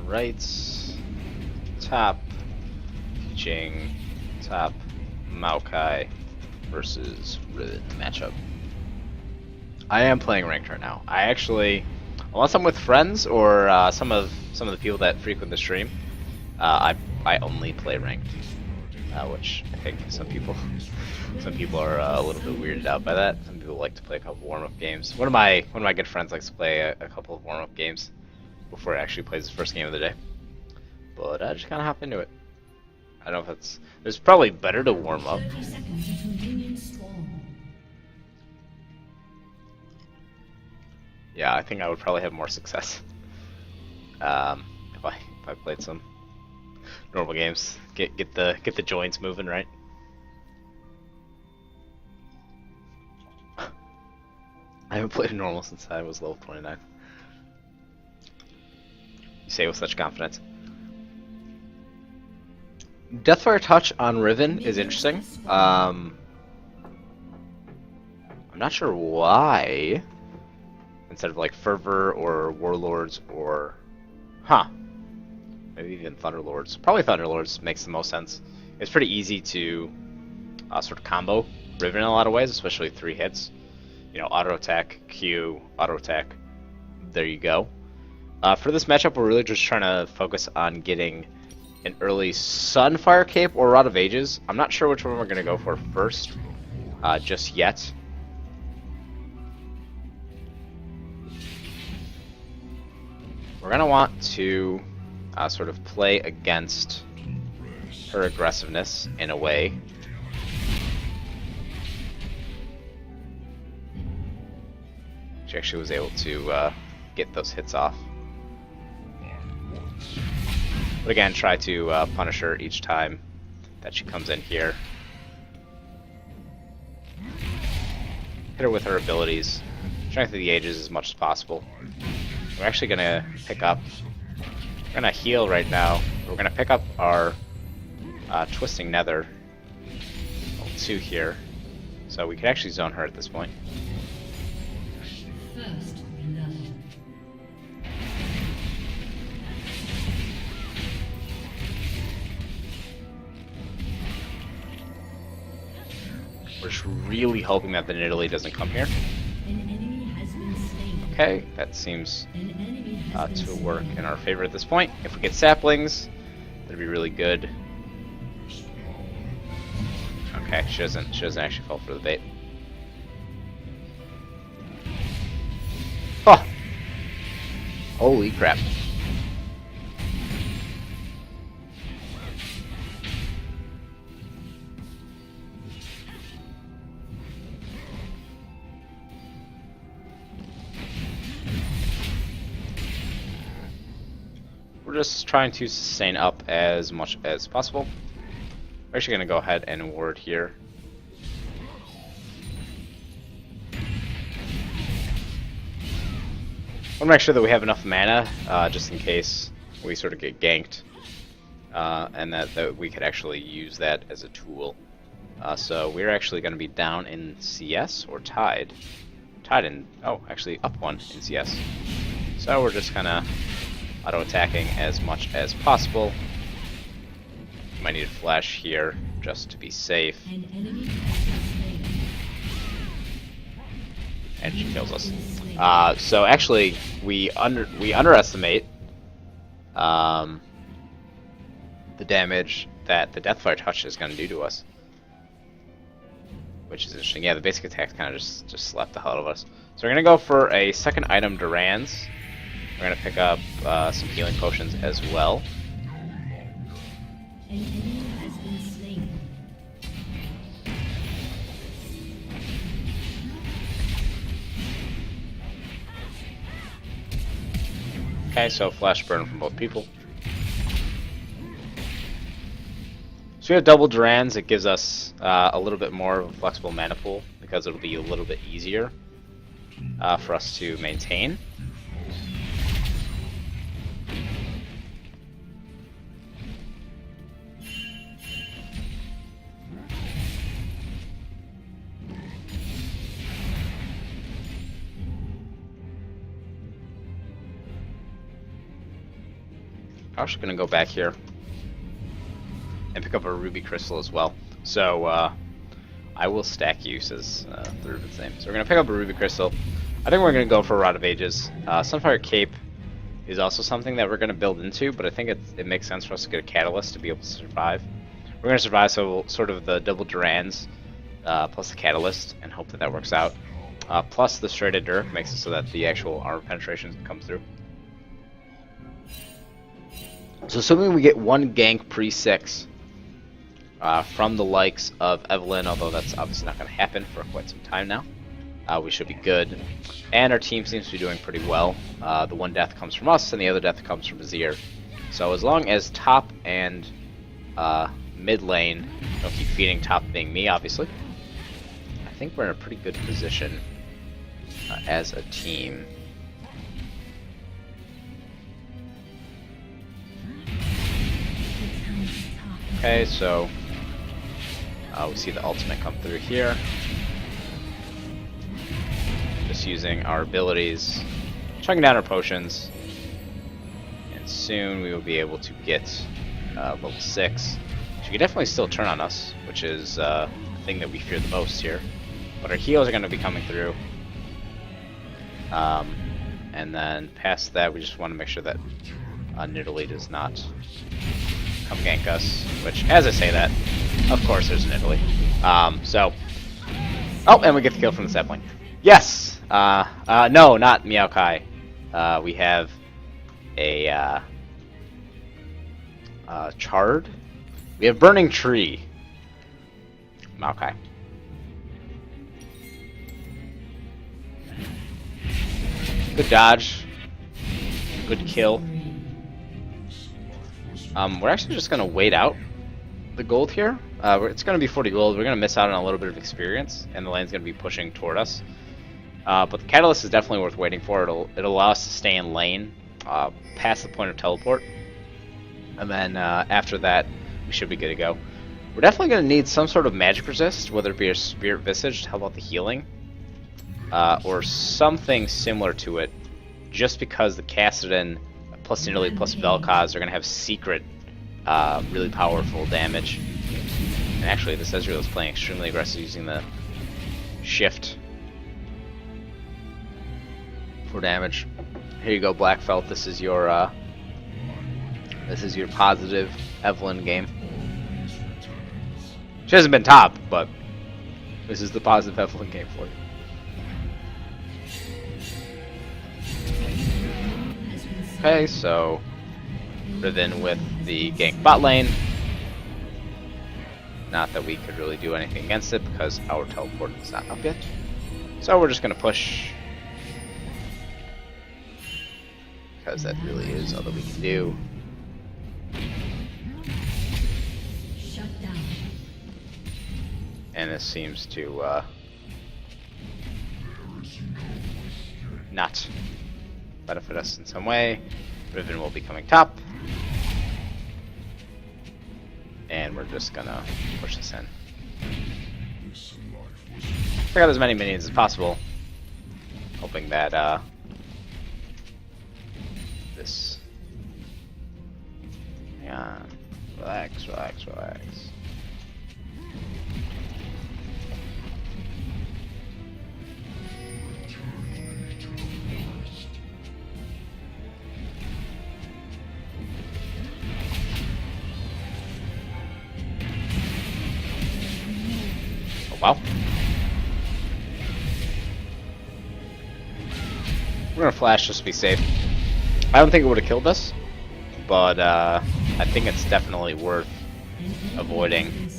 Right. Top. Teaching. Top. Maokai versus Riven matchup. I am playing ranked right now. I actually, unless I'm with friends or some of the people that frequent the stream, I only play ranked, which I think some people are a little bit weirded out by that. Some people like to play a couple warm-up games. One of my good friends likes to play a couple of warm-up games before he actually plays his first game of the day. But I just kind of hop into it. I don't know if there's probably better to warm up. Yeah, I think I would probably have more success if I played some normal games. Get the joints moving, right? I haven't played normal since I was level 29. You say with such confidence. Deathfire Touch on Riven is interesting. I'm not sure why. Instead of like Fervor or Warlords or... maybe even Thunderlords. Probably Thunderlords makes the most sense. It's pretty easy to sort of combo Riven in a lot of ways, especially 3 hits. You know, auto attack, Q, auto attack. There you go. For this matchup, we're really just trying to focus on getting an early Sunfire Cape or Rod of Ages. I'm not sure which one we're going to go for first, just yet. We're going to want to sort of play against her aggressiveness in a way. She actually was able to get those hits off. But again, try to punish her each time that she comes in here. Hit her with her abilities. Strength of the Ages as much as possible. We're actually going to pick up... We're going to heal right now. We're going to pick up our Twisting Nether. Level 2 here. So we could actually zone her at this point. First blood. We're just really hoping that the Nidalee doesn't come here. Okay, that seems to work in our favor at this point. If we get saplings, that'd be really good. Okay, she doesn't actually fall for the bait. Oh! Holy crap. We're just trying to sustain up as much as possible. We're actually going to go ahead and ward here. I want to make sure that we have enough mana, just in case we sort of get ganked, and that we could actually use that as a tool. So we're actually going to be down in CS, or tied. Tied in, oh, actually up 1 in CS. So we're just kind of auto-attacking as much as possible. Might need a flash here just to be safe. And she kills us. So actually, we underestimate the damage that the Deathfire Touch is going to do to us, which is interesting. Yeah, the basic attack kind of just slapped the hell out of us. So we're going to go for a second item, Duran's. We're going to pick up some healing potions as well. An enemy has been slain. Okay, so flash burn from both people. So we have double Duran's. It gives us a little bit more of a flexible mana pool because it'll be a little bit easier for us to maintain. actually gonna go back here and pick up a ruby crystal as well. So I will stack you, says the Riven's name. So we're gonna pick up a ruby crystal. I think we're gonna go for a Rod of Ages. Sunfire Cape is also something that we're gonna build into, but I think it makes sense for us to get a catalyst to be able to survive. We're gonna survive, so sort of the double Durans plus the catalyst, and hope that that works out. Plus the straight Dirk makes it so that the actual armor penetration comes through. So assuming we get one gank pre-6 from the likes of Evelyn, although that's obviously not going to happen for quite some time now, we should be good. And our team seems to be doing pretty well. The one death comes from us, and the other death comes from Azir. So as long as top and mid lane don't keep feeding, top being me, obviously, I think we're in a pretty good position as a team. Okay, so we see the ultimate come through here. Just using our abilities, chugging down our potions, and soon we will be able to get level 6. She could definitely still turn on us, which is the thing that we fear the most here. But our heals are going to be coming through. And then past that, we just want to make sure that Nidalee does not come gank us, which, as I say that, of course there's an Italy. Oh, and we get the kill from the sapling. Yes! No, not Maokai. We have a Chard. We have Burning Tree. Maokai. Good dodge. Good kill. We're actually just going to wait out the gold here. It's going to be 40 gold. We're going to miss out on a little bit of experience, and the lane's going to be pushing toward us. But the catalyst is definitely worth waiting for. It'll allow us to stay in lane past the point of teleport. And then after that, we should be good to go. We're definitely going to need some sort of magic resist, whether it be a Spirit Visage to help out the healing, or something similar to it, just because the Kassadin plus Nidalee plus Vel'Koz are going to have secret, really powerful damage. And actually, this Ezreal is playing extremely aggressive using the shift for damage. Here you go, Blackfelt. This is your positive Evelyn game. She hasn't been top, but this is the positive Evelyn game for you. Okay, so Riven with the gank bot lane. Not that we could really do anything against it because our teleport is not up yet. So we're just going to push, because that really is all that we can do. And this seems to not benefit us in some way. Riven will be coming top. And we're just gonna push this in. Take out as many minions as possible. Hoping that this... Hang on. Relax, relax, relax. Wow. We're gonna flash just to be safe. I don't think it would have killed us, but I think it's definitely worth avoiding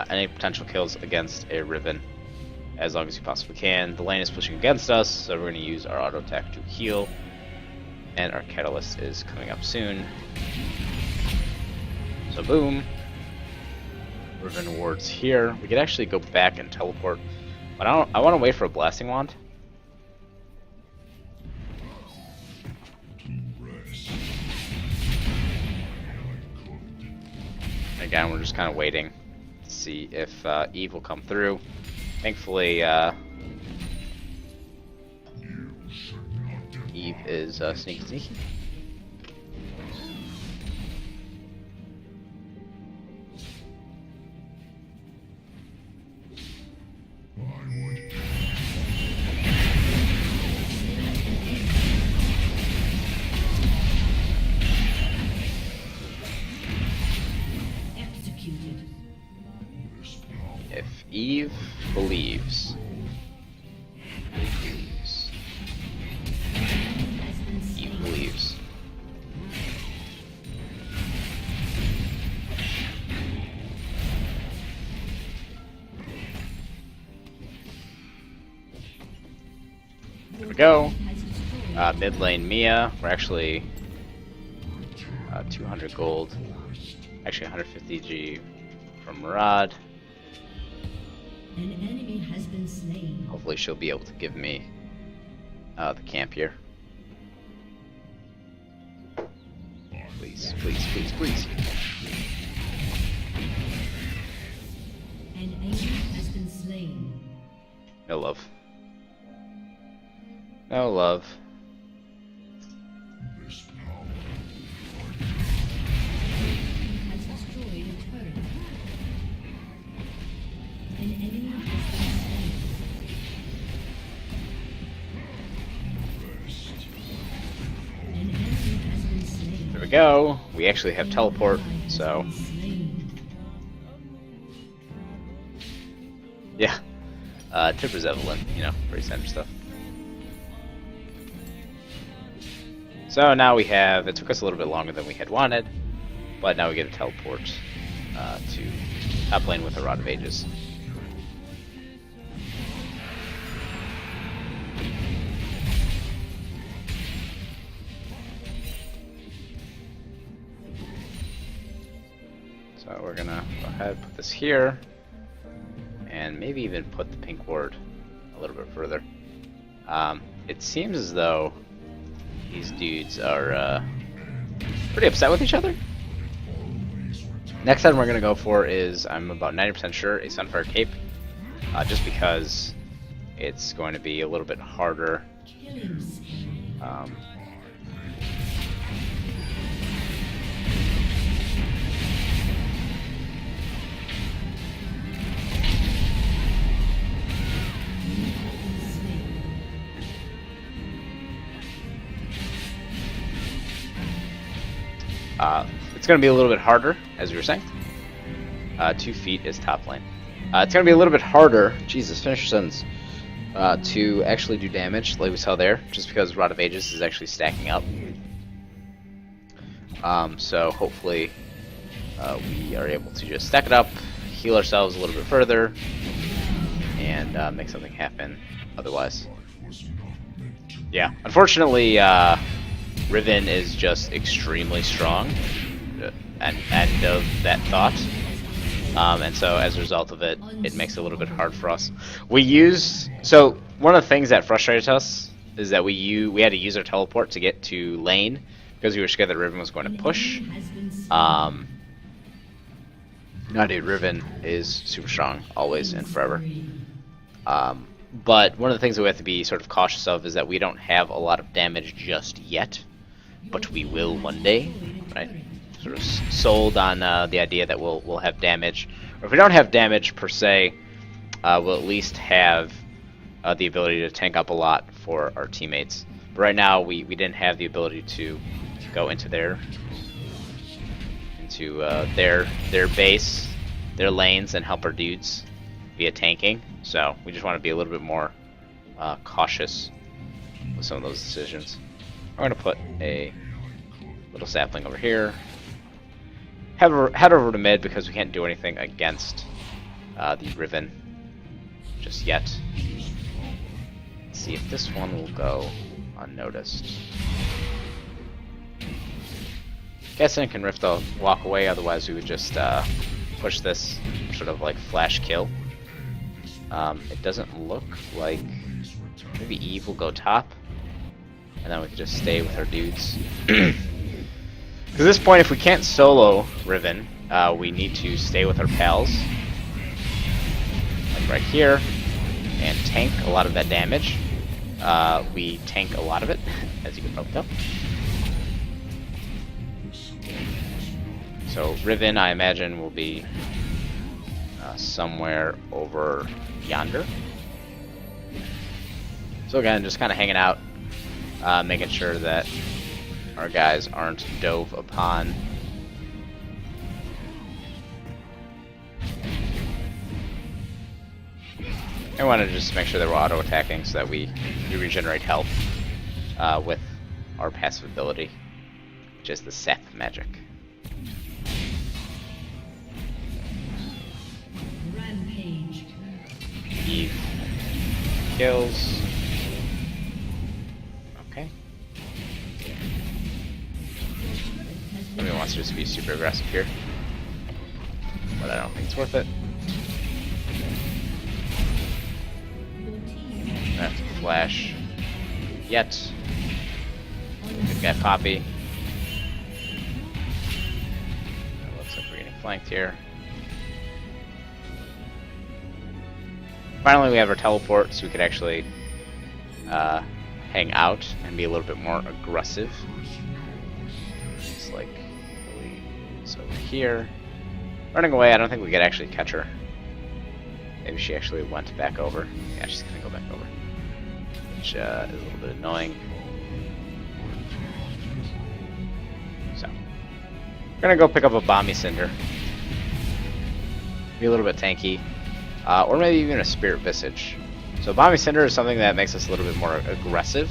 any potential kills against a Riven as long as you possibly can. The lane is pushing against us, so we're gonna use our auto attack to heal, and our catalyst is coming up soon. So boom. Riven wards here. We could actually go back and teleport, but I want to wait for a blasting wand. Again, we're just kind of waiting to see if Eve will come through. Thankfully, Eve is sneaky. leaves. He leaves. There we go. Mid lane Mia. We're actually 200 gold. Actually 150 G from Murad. An enemy has been slain. Hopefully she'll be able to give me the camp here. Please, please, please, please. An enemy has been slain. No love. No love. Has destroyed a turret. An enemy has been slain. An enemy has been slain. There we go. We actually have teleport, so yeah. Tipper's Evelyn, you know, pretty standard stuff. So now we have, it took us a little bit longer than we had wanted, but now we get a teleport to top lane with a Rod of Ages. So we're gonna go ahead and put this here, and maybe even put the pink ward a little bit further. It seems as though these dudes are pretty upset with each other. Next item we're gonna go for is, I'm about 90% sure, a Sunfire Cape, just because it's going to be a little bit harder. It's going to be a little bit harder, as we were saying. 2 feet is top lane. It's going to be a little bit harder, Jesus, finish your sentence, to actually do damage, like we saw there, just because Rod of Ages is actually stacking up. So hopefully we are able to just stack it up, heal ourselves a little bit further, and make something happen otherwise. Yeah, unfortunately, Riven is just extremely strong, end of that thought, and so as a result of it, it makes it a little bit hard for us. So one of the things that frustrated us is that we had to use our teleport to get to lane, because we were scared that Riven was going to push. No, dude, Riven is super strong, always and forever. But one of the things that we have to be sort of cautious of is that we don't have a lot of damage just yet, but we will one day, right? Sort of sold on the idea that we'll have damage, or if we don't have damage per se, we'll at least have the ability to tank up a lot for our teammates. But right now, we didn't have the ability to go into their base, their lanes, and help our dudes via tanking. So we just want to be a little bit more cautious with some of those decisions. I'm going to put a little sapling over here. Head over to mid because we can't do anything against the Riven just yet. Let's see if this one will go unnoticed. Guessing can Rift will walk away, otherwise we would just push this sort of like flash kill. It doesn't look like, maybe Eve will go top, and then we can just stay with our dudes. Because at this point, if we can't solo Riven, we need to stay with our pals, like right here, and tank a lot of that damage. We tank a lot of it, as you can probably tell. So Riven, I imagine, will be somewhere over yonder. So again, just kind of hanging out, making sure that our guys aren't dove upon. I want to just make sure that we're auto-attacking so that we regenerate health with our passive ability, which is the Sap magic. Rampage. Eve kills. Okay. Somebody wants to just be super aggressive here, but I don't think it's worth it. I have to flash yet. Good guy, Poppy. It looks like we're getting flanked here. Finally, we have our teleport, so we could actually hang out and be a little bit more aggressive. Just like so over here. Running away, I don't think we could actually catch her. Maybe she actually went back over. Yeah, she's gonna go back over. Which is a little bit annoying. So, we're gonna go pick up a Bomby Cinder. Be a little bit tanky. Or maybe even a Spirit Visage. So Bomby Cinder is something that makes us a little bit more aggressive.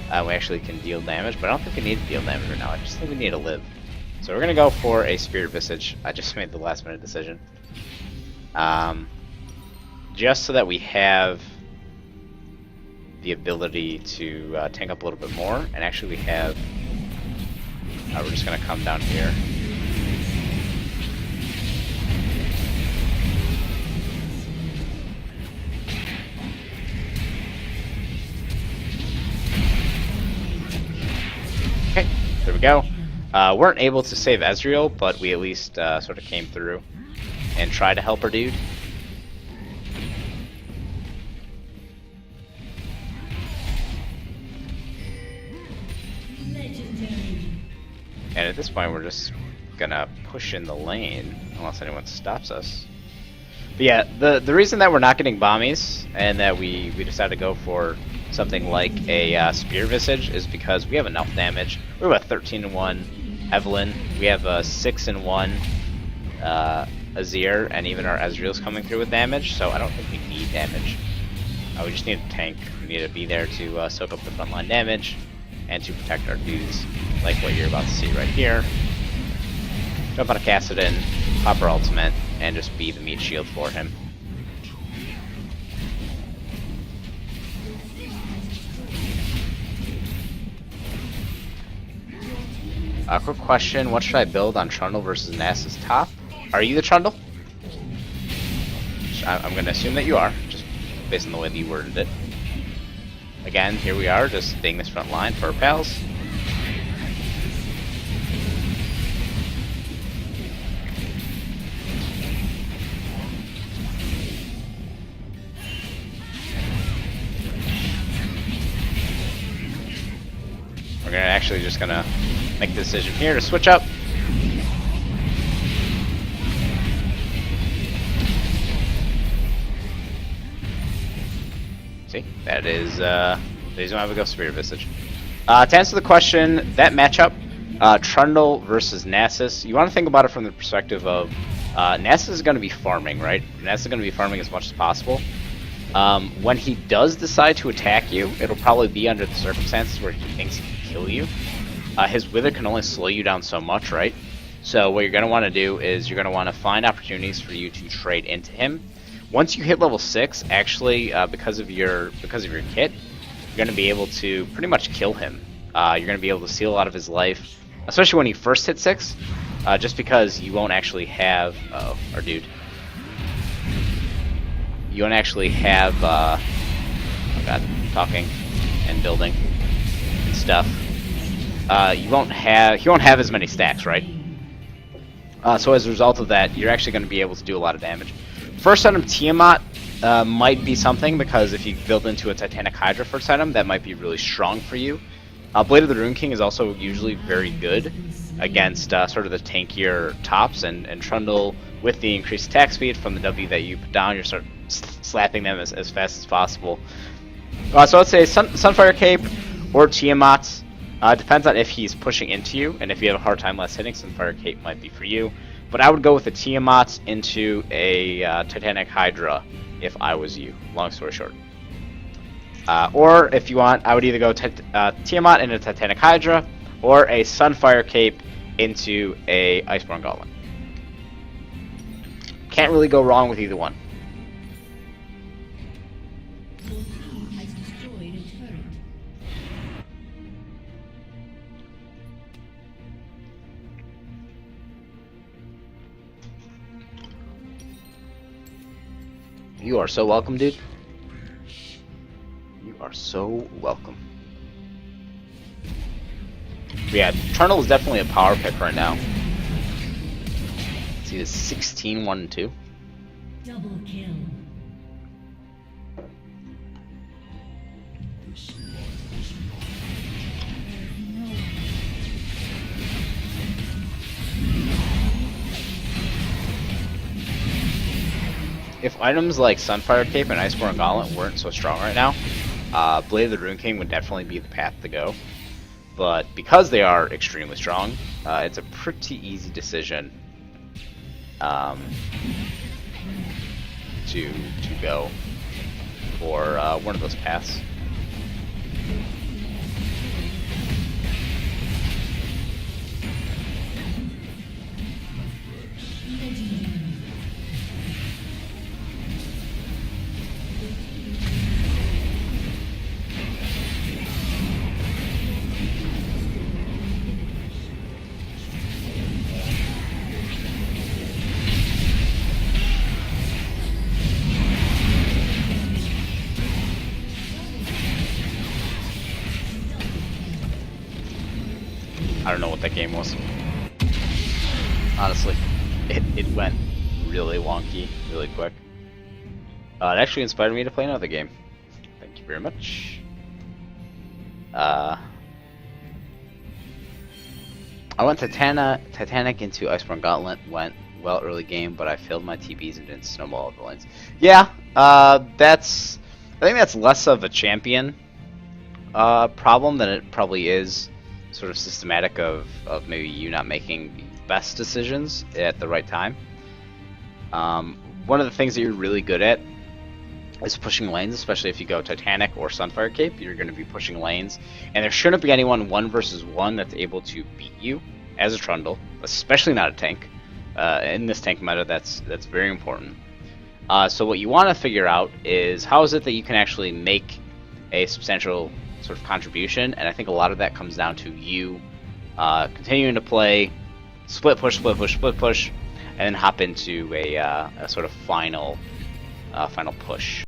We actually can deal damage, but I don't think we need to deal damage right now. I just think we need to live. So we're gonna go for a Spirit Visage. I just made the last minute decision. Just so that we have the ability to tank up a little bit more, and actually we have. We're just gonna come down here. Okay, there we go. Weren't able to save Ezreal, but we at least sort of came through and tried to help our dude. And at this point, we're just gonna push in the lane, unless anyone stops us. But yeah, the reason that we're not getting bombies, and that we decided to go for something like a Spear Visage, is because we have enough damage. We have a 13-1 Evelyn, we have a 6-1 Azir, and even our Ezreal's coming through with damage, so I don't think we need damage. We just need a tank. We need to be there to soak up the frontline damage, and to protect our dudes, like what you're about to see right here. Jump on a Kassadin, pop our ultimate, and just be the meat shield for him. Quick question, what should I build on Trundle versus Nasus top? Are you the Trundle? I'm going to assume that you are, just based on the way that you worded it. Again, here we are, just being this front line for our pals. We're actually just gonna make the decision here to switch up. See, that is the reason why we go Spirit Visage. To answer the question, that matchup, Trundle versus Nasus, you want to think about it from the perspective of Nasus is going to be farming, right? Nasus is going to be farming as much as possible. When he does decide to attack you, it'll probably be under the circumstances where he thinks he can kill you. His Wither can only slow you down so much, right? So what you're going to want to do is you're going to want to find opportunities for you to trade into him. Once you hit level 6, actually, because of your kit, you're going to be able to pretty much kill him. You're going to be able to steal a lot of his life, especially when he first hit 6, just because you won't actually have... Oh, our dude. You won't actually have... oh god, talking and building and stuff. He won't have as many stacks, right? So as a result of that, you're actually going to be able to do a lot of damage. First item Tiamat might be something, because if you build into a Titanic Hydra first item, that might be really strong for you. Blade of the Rune King is also usually very good against sort of the tankier tops, and Trundle, with the increased attack speed from the W that you put down, you start slapping them as fast as possible. So let's say Sunfire Cape or Tiamat. Depends on if he's pushing into you, and if you have a hard time last hitting, Sunfire Cape might be for you. But I would go with a Tiamat into a Titanic Hydra if I was you. Long story short. Or if you want, I would either go Tiamat into Titanic Hydra, or a Sunfire Cape into a Iceborne Gauntlet. Can't really go wrong with either one. Your team has destroyed a turret. You are so welcome, dude. You are so welcome. But yeah, Trundle is definitely a power pick right now. See, it's 16, 1, and 2. Double kill. If items like Sunfire Cape and Iceborne Gauntlet weren't so strong right now, Blade of the Rune King would definitely be the path to go. But because they are extremely strong, it's a pretty easy decision to go for one of those paths. I don't know what that game was. Honestly, it went really wonky, really quick. It actually inspired me to play another game. Thank you very much. I went Titanic into Iceborne Gauntlet, went well early game, but I failed my TBs and didn't snowball all the lanes. Yeah, I think that's less of a champion problem than it probably is sort of systematic of maybe you not making the best decisions at the right time. One of the things that you're really good at is pushing lanes, especially if you go Titanic or Sunfire Cape. You're going to be pushing lanes, and there shouldn't be anyone 1 versus 1 that's able to beat you as a Trundle, especially not a tank. In this tank meta, that's very important. So what you want to figure out is how is it that you can actually make a substantial sort of contribution, and I think a lot of that comes down to you continuing to play split push, and then hop into a sort of final push.